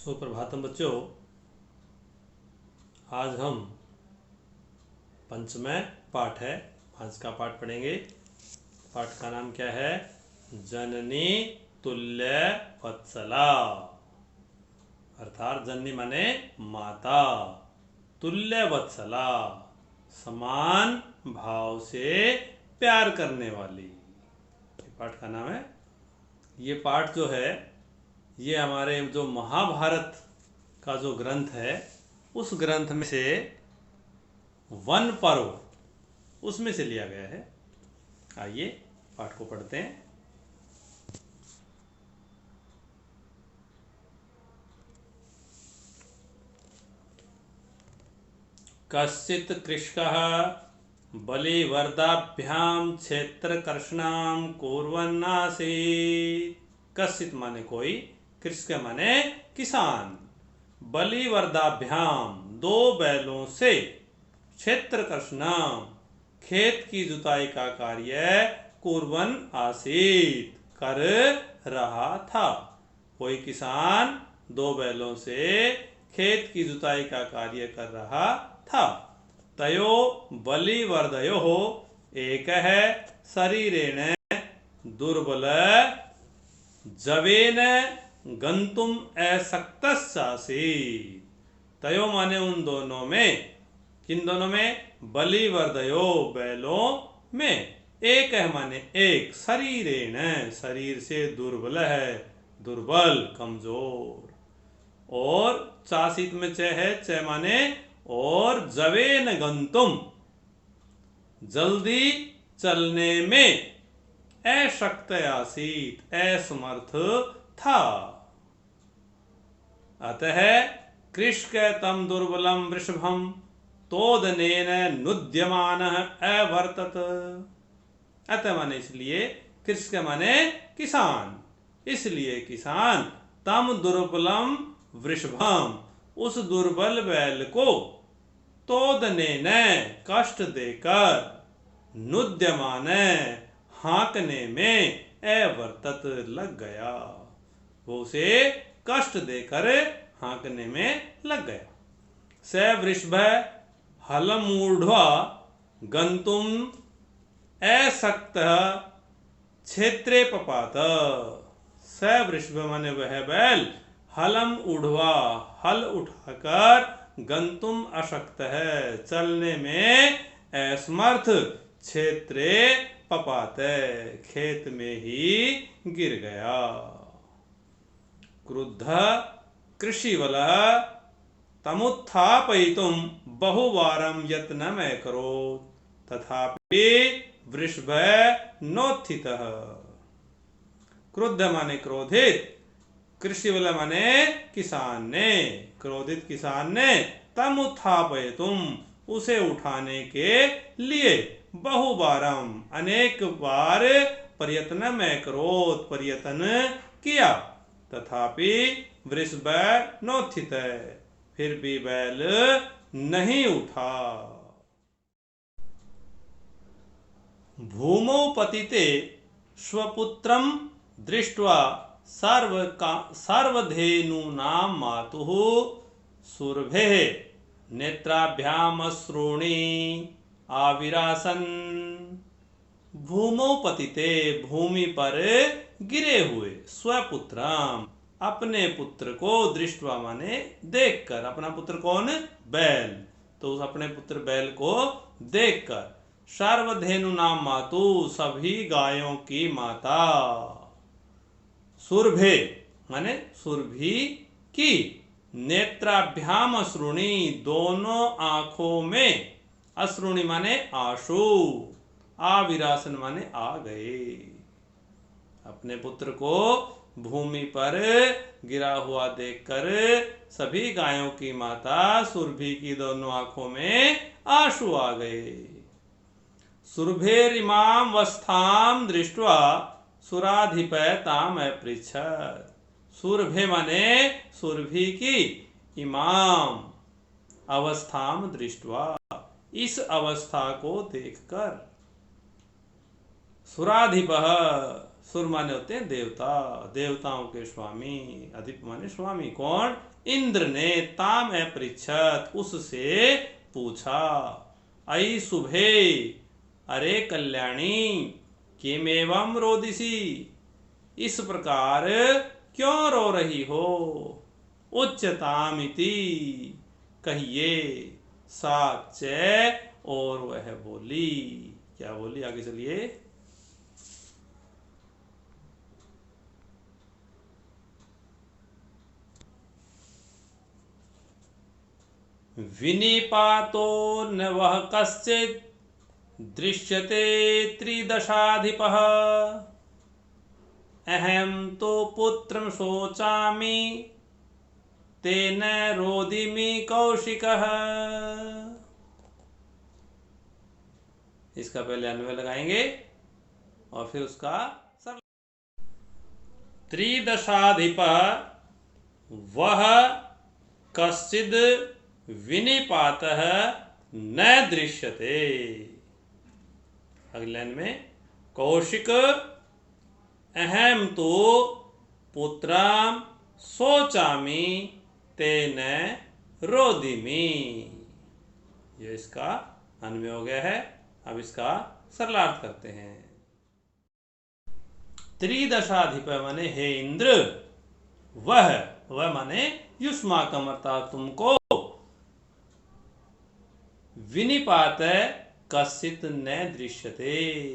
सुप्रभातम बच्चों, आज हम पंचमय पाठ है। आज का पाठ पढ़ेंगे। पाठ का नाम क्या है? जननी तुल्य वत्सला। अर्थात जननी माने माता, तुल्य वत्सला समान भाव से प्यार करने वाली। ये पाठ का नाम है। ये पाठ जो है ये हमारे जो महाभारत का जो ग्रंथ है उस ग्रंथ में से वन पर्व उसमें से लिया गया है। आइए पाठ को पढ़ते हैं। कश्चित् कृषकः बलिवर्दाभ्याम क्षेत्रकर्षणां कुर्वन्नासीत्। कश्चित् माने कोई, कृषक माने किसान। बलिवर्दाभ्याम दो बैलों से, क्षेत्रकर्षणां खेत की जुताई का कार्य कुर्वन आसीत कर रहा था। कोई किसान दो बैलों से खेत की जुताई का कार्य कर रहा था। तयो बलिवर्दयो एक है शरीरेण दुर्बल जवेन गंतुम अशक्तस्यासीत्। तयो माने उन दोनों में, किन दोनों में? बलिवर्दयो बैलों में, एक है माने एक, शरीरेण शरीर से दुर्बल है, दुर्बल कमजोर। और चासित में च है, च माने और, जवेन गंतुम जल्दी चलने में, अशक्त आसीत असमर्थ था। अतः कृषक तम दुर्बलम वृषभम तोदनेन नुद्यमानः अवर्तत। अतः माने इसलिए, कृषक माने किसान, इसलिए किसान तम दुर्बलम वृषभम उस दुर्बल बैल को तोदनेन कष्ट देकर, नुद्यमान हाँकने में, अवर्तत लग गया, वो उसे कष्ट देकर हाँकने में लग गया। स वृषभ हलमूढ़वा गंतुम अशक्त क्षेत्रे पपात। स वृषभ माने वह बैल हलम उढ़वा हल उठाकर गंतुम अशक्त है चलने में असमर्थ, क्षेत्रे पपात खेत में ही गिर गया। क्रुद्ध कृषिवलः तमुत्थापयितुं बहुवारं यत्नम् अकरोत् तथापि वृषभ नोत्थितः। क्रुद्ध माने क्रोधित, कृषिवल माने किसान ने, क्रोधित किसान ने, तमुत्थापयितुं उसे उठाने के लिए, बहुबारम अनेक बार, प्रयत्न में करोत प्रयत्न किया, तथापि वृषभ नोत्थित फिर भी बैल नहीं उठा। भूमौ पतिते स्वपुत्रं दृष्ट्वा सर्वधेनूनां मातुः सुरभेः नेत्राभ्यामश्रूणि आविरासन। भूमौ पतिते भूमि पर गिरे हुए, स्वपुत्रम अपने पुत्र को, दृष्टवा माने देखकर, अपना पुत्र कौन? बैल, तो उस अपने पुत्र बैल को देखकर, सर्वधेनु नाम मातु सभी गायों की माता, सुरभे माने सुरभि की, नेत्राभ्याम अश्रुणि दोनों आंखों में, अश्रुणि माने आंसू, आविरासन माने आ गए। अपने पुत्र को भूमि पर गिरा हुआ देखकर सभी गायों की माता सुरभि की दोनों आंखों में आंसू आ गए। सुरभेरिमाम वस्थाम दृष्ट्वा सुराधिपताम अपृच्छत्। सुरभे माने सुरभि की, इमाम अवस्थाम दृष्ट्वा इस अवस्था को देखकर, सुराधिपः सुर माने होते हैं देवता, देवताओं के स्वामी। अधिप माने स्वामी। कौन? इंद्र ने ताम पृच्छत, उससे पूछा। अयि शुभे, अरे कल्याणी, किमेवं रोदिसी, इस प्रकार क्यों रो रही हो? उच्चतामिति, कहिए। साच, और वह बोली। क्या बोली? आगे चलिए। विनिपातो न वह कश्चित् दृश्यते त्रिदशाधिपः, अहं तो पुत्रं शोचामि तेन रोदिमि कौशिकः। इसका पहले अन्वय लगाएंगे और फिर उसका सरल। त्रिदशाधिप वह कश्चिद विनिपातः न दृश्यते। अगले लाइन में कौशिक अहम तो पुत्रम शोचामि तेन रोदिमि। ये इसका अन्वय हो गया है। अब इसका सरलार्थ करते हैं। त्रिदशाधिप माने हे इंद्र, वह माने युष्माकम अर्थात तुमको, विनिपात कश्चित न दृश्यते,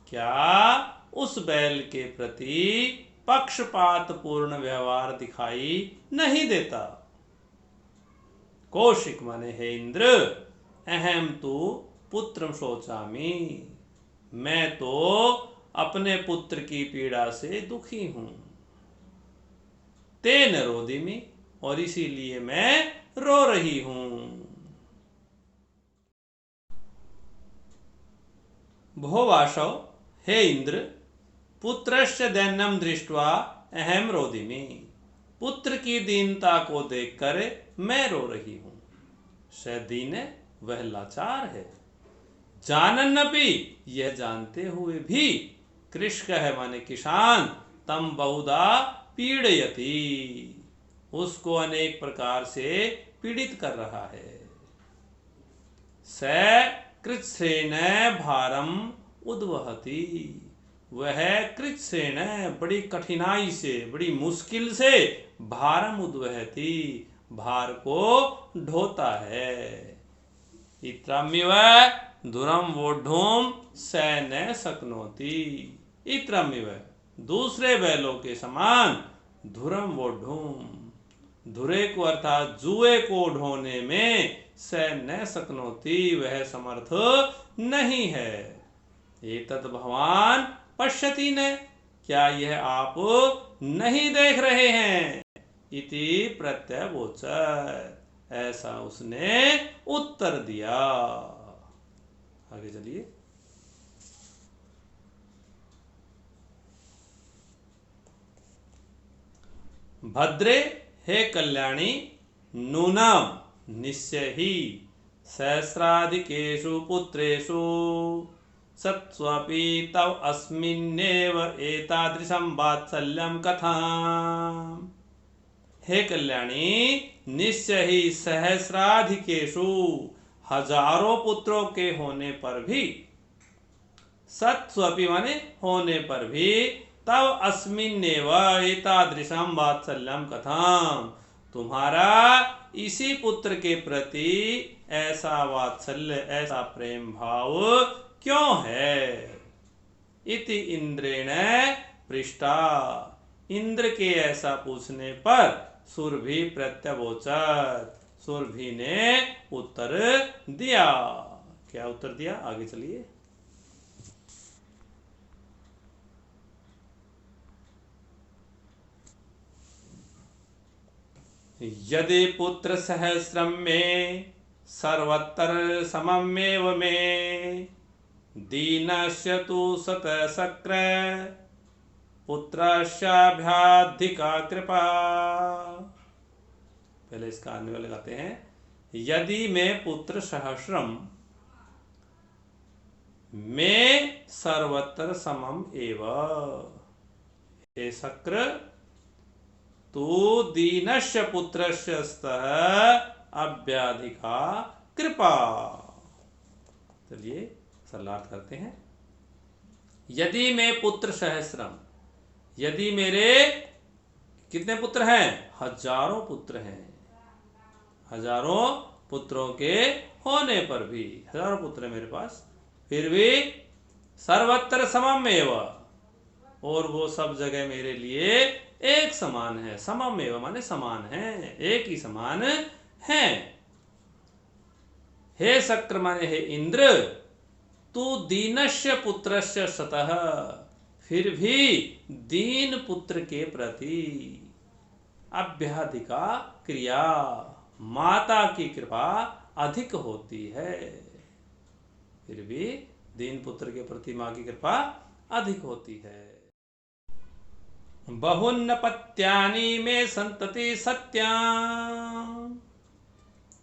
क्या उस बैल के प्रति पक्षपात पूर्ण व्यवहार दिखाई नहीं देता। कौशिक माने हे इंद्र, अहम तो पुत्रम शोचामि, मैं तो अपने पुत्र की पीड़ा से दुखी हूं। तेन रोदिमि, और इसीलिए मैं रो रही हूं। भोवाशौ, हे इंद्र, पुत्रस्य दैन्यम दृष्ट्वा अहम रोदिमि, पुत्र की दीनता को देखकर मैं रो रही हूं। स दीन, वह लाचार है। जानन्नपि, यह जानते हुए भी, कृषक है माने किसान, तम बहुधा पीड़यति, उसको अनेक प्रकार से पीड़ित कर रहा है। स कृच्छ्रेण भारम उद्वहति, वह कृच्छ्रेण बड़ी कठिनाई से, बड़ी मुश्किल से, भारम उद्वहति, भार को ढोता है। इत्रमिव दुरम वोढुम स न शक्नोति, इत्रमिव, दूसरे बैलों के समान, धुरम वोढुम, धुरे को अर्थात जुए को ढोने में, स न शक्नोति, वह समर्थ नहीं है। एतत् भवान पश्यति न, क्या यह आप नहीं देख रहे हैं? इति प्रत्यवोचत्, ऐसा उसने उत्तर दिया। आगे चलिए। भद्रे, हे कल्याणी, नूनम, निश्चय ही, सहस्राधिकेषु पुत्रेषु सत्स्वपि तव अस्मिन्नेव एतादृशं वात्सल्यं कथम्। हे कल्याणी, निश्चय ही सहस्राधिकेषु, हजारों पुत्रों के होने पर भी, सत्स्वपि माने होने पर भी, तव अस्मिन्नेव एतादृशं वात्सल्यं कथम्, तुम्हारा इसी पुत्र के प्रति ऐसा वात्सल्य, ऐसा प्रेम भाव क्यों है? इति इंद्रेण पृष्टा, इंद्र के ऐसा पूछने पर सुरभि प्रत्यवोचत्, सुरभि ने उत्तर दिया। क्या उत्तर दिया? आगे चलिए। यदि पुत्र सहस्रम में सर्वत्र सममेव में, दीनस्य तु शतशक्र पुत्रस्याभ्याधिका कृपा। पहले इसका अन्वय लगाते हैं। यदि मैं पुत्र सहस्रम मैं सर्वत्र समम एव। हे शक्र, तू दीनस्य पुत्रस्य स्तः अव्याधिका कृपा। चलिए सलार्थ करते हैं। यदि मैं पुत्र सहस्रम, यदि मेरे कितने पुत्र हैं? हजारों पुत्र हैं। हजारों पुत्रों के होने पर भी, हजारों पुत्र हैं मेरे पास, फिर भी सर्वत्र समम एव, और वो सब जगह मेरे लिए एक समान है। समम एव माने समान है, एक ही समान है। हे शक्र माने हे इंद्र, तू दीनस्य पुत्रस्य सतः, फिर भी दीन पुत्र के प्रति अभ्याधिका क्रिया, माता की कृपा अधिक होती है। फिर भी दीन पुत्र के प्रति मां की कृपा अधिक होती है। बहुन्न पत्यानि में संतति सत्यां,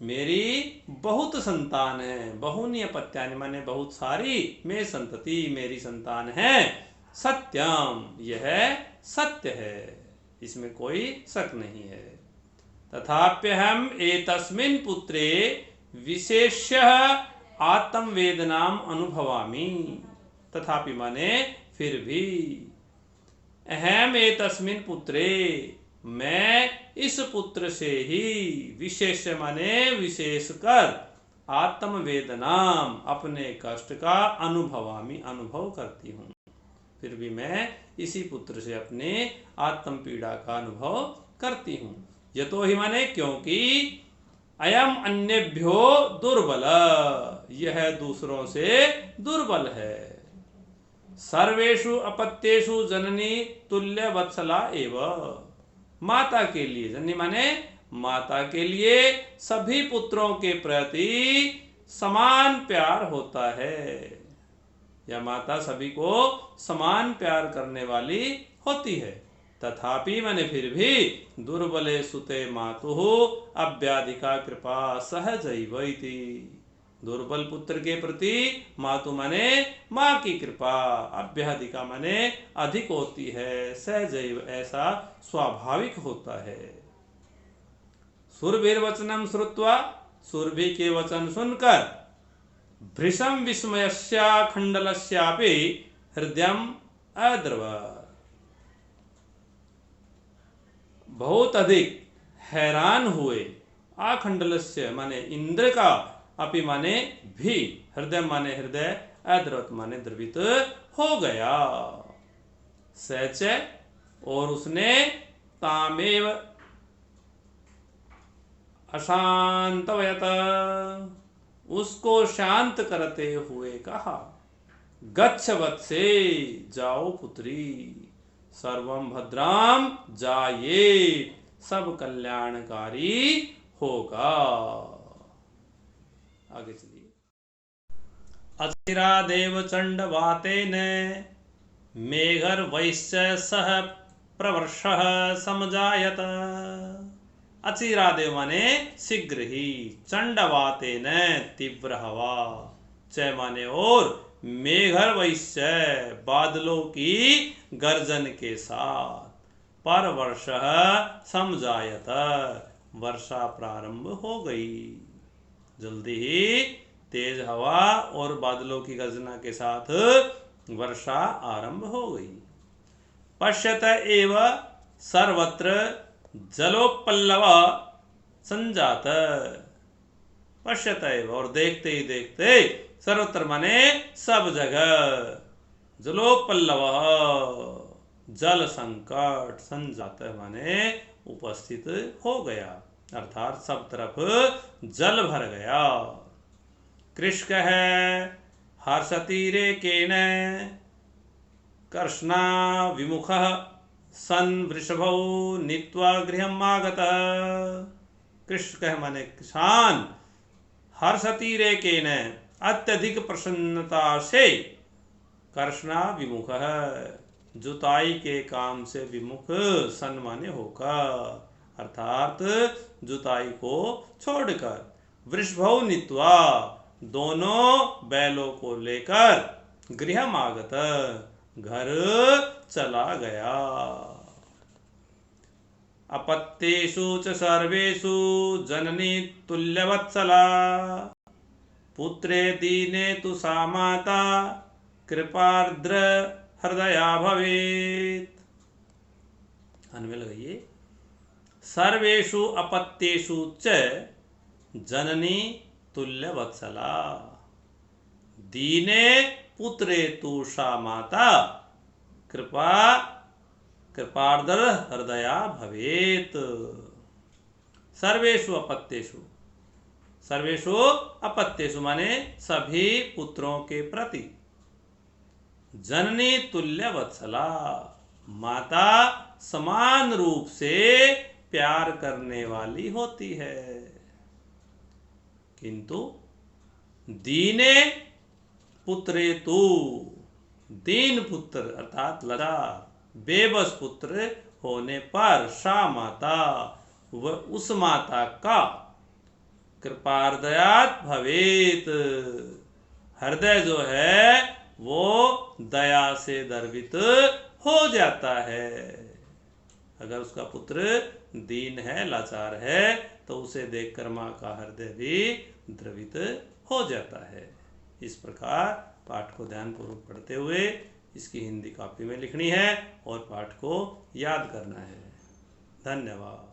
मेरी बहुत संतान है। बहुन्य पत्यानि माने बहुत सारी, में संतति मेरी संतान है, सत्यम यह सत्य है, इसमें कोई शक नहीं है। तथाप्यहम एतस्मिन् पुत्रे विशेष्यः आत्मवेदनाम अनुभवामि। तथापि माने फिर भी, अहम एतस्मिन् पुत्रे, मैं इस पुत्र से ही, विशेष माने विशेषकर, आत्मवेदनाम अपने कष्ट का अनुभवामि अनुभव करती हूँ। फिर भी मैं इसी पुत्र से अपने आत्म पीड़ा का अनुभव करती हूँ। यतो ही माने क्योंकि, अयम अन्यभ्यो दुर्बल, यह दूसरों से दुर्बल है। सर्वेषु अपत्येषु जननी तुल्य वत्सला एव, माता के लिए, जननी माने माता के लिए सभी पुत्रों के प्रति समान प्यार होता है। यह माता सभी को समान प्यार करने वाली होती है। तथापि माने फिर भी, दुर्बले सुते मातुः अव्याधिका कृपा सहजैव इति, दुर्बल पुत्र के प्रति मातु माने मां की कृपा, अव्याधिका माने अधिक होती है, सहजैव ऐसा स्वाभाविक होता है। सुरभिर्वचनम श्रुत्वा, सुरभि के वचन सुनकर, भृशं विस्मयस्य खंडलस्यापि हृदयम अद्रवत्, बहुत अधिक हैरान हुए, आखंडलस्य माने इंद्र का, अपि माने भी, हृदय माने हृदय, अद्रवत् माने द्रवित हो गया। सच, और उसने तामेव अशांतवयत, उसको शांत करते हुए कहा, गच्छ वत्से, जाओ पुत्री, सर्वम भद्राम जाये, सब कल्याणकारी होगा। आगे चलिए। अचिरादेव चंडवातेन मेघर्वैश्च सह प्रवर्षः समजायत। अचिरादेव माने शीघ्र ही, चंडवातेन तीव्र हवा, च माने और, मेघर्वैश्च बादलों की गर्जन के साथ, परवर्षः समजायत वर्षा प्रारंभ हो गई। जल्दी ही तेज हवा और बादलों की गर्जना के साथ वर्षा आरंभ हो गई। पश्यत एव सर्वत्र जलोपल्लव संजात, पश्यत एव और देखते ही देखते, सर्वत्र माने सब जगह, जलोपल्लव जल संकट, संजात माने उपस्थित हो गया, अर्थात सब तरफ जल भर गया। कृष्क है हर्षतीरेकेन कर्ष्णा विमुख सन वृषभौ नीत्वा गृहम् आगतः। कृष्क माने किसान, हर्षतीरेकेन अत्यधिक प्रसन्नता से, कर्ष्णा विमुख जुताई के काम से विमुख, सन माने होकर, अर्थात जुताई को छोड़कर, वृषभौ नीत्वा दोनों बैलों को लेकर, गृहमागत, घर चला गया। अपत्येषु च सर्वेषु जननी तुल्यवत्सला, पुत्रे दीने तु सा माता कृपार्द्र हृदया भवेत्। अन्वय लगाइए। सर्वेषु अपत्येषु च जननी तुल्यवत्सला, दीने पुत्रे तु सा माता कृपार्द्र हृदया भवेत्। सर्वेषु अपत्येषु, सर्वेषु अपत्येषु माने सभी पुत्रों के प्रति, जननी तुल्य वत्सला, माता समान रूप से प्यार करने वाली होती है। किंतु दीने पुत्रे तु, दीन पुत्र अर्थात लाचार बेबस पुत्र होने पर सा माता, वह उस माता का कृपार्दयात भवेत, हृदय जो है वो दया से द्रवित हो जाता है। अगर उसका पुत्र दीन है, लाचार है, तो उसे देखकर माँ का हृदय भी द्रवित हो जाता है। इस प्रकार पाठ को ध्यानपूर्वक पढ़ते हुए इसकी हिंदी कॉपी में लिखनी है और पाठ को याद करना है। धन्यवाद।